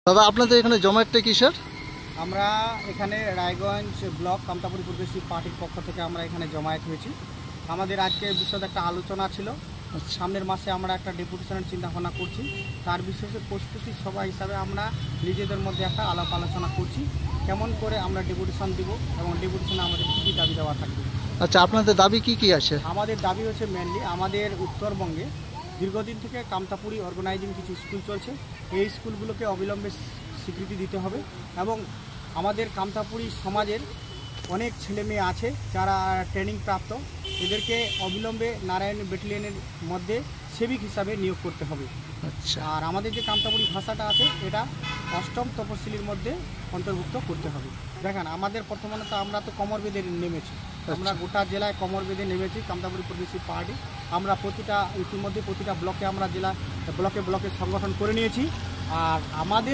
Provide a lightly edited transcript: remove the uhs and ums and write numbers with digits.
দাদা আপনাদের এখানে জমায়েতটা কিসের? আমরা এখানে রায়গঞ্জ ব্লক কামতাপুরী প্রদেশী পার্টির পক্ষ থেকে আমরা এখানে জমায়েত হয়েছি। আমাদের আজকে বিশদ একটা আলোচনা ছিল। সামনের মাসে আমরা একটা ডেপুটেশনের চিন্তাভাবনা করছি। তার বিশেষে প্রস্তুতি সভা হিসাবে আমরা নিজেদের মধ্যে একটা আলাপ আলোচনা করছি কেমন করে আমরা ডেপুটেশন দিব এবং ডেপুটেশনে আমাদের কী কী দাবি দেওয়া থাকবে। আচ্ছা, আপনাদের দাবি কি আছে? আমাদের দাবি হচ্ছে মেনলি আমাদের উত্তরবঙ্গে দীর্ঘদিন থেকে কামতাপুরী অর্গানাইজিং কিছু স্কুল চলছে। এই স্কুলগুলোকে অবিলম্বে স্বীকৃতি দিতে হবে এবং আমাদের কামতাপুরী সমাজের অনেক ছেলে মেয়ে আছে যারা ট্রেনিং প্রাপ্ত, এদেরকে অবিলম্বে নারায়ণ ব্যাটালিয়নের মধ্যে সেবিক হিসাবে নিয়োগ করতে হবে। আচ্ছা, আর আমাদের যে কামতাপুরী ভাষাটা আছে এটা অষ্টম তপশিলির মধ্যে অন্তর্ভুক্ত করতে হবে। দেখেন আমাদের বর্তমানে আমরা তো কমর বেঁধে নেমেছি, আমরা গোটা জেলায় কমর বেঁধে নেমেছি কামতাপুরী প্রদেশী পার্টি। আমরা ইতিমধ্যে প্রতিটা ব্লকে আমরা জেলা ব্লকে সংগঠন করে নিয়েছি। আর আমাদের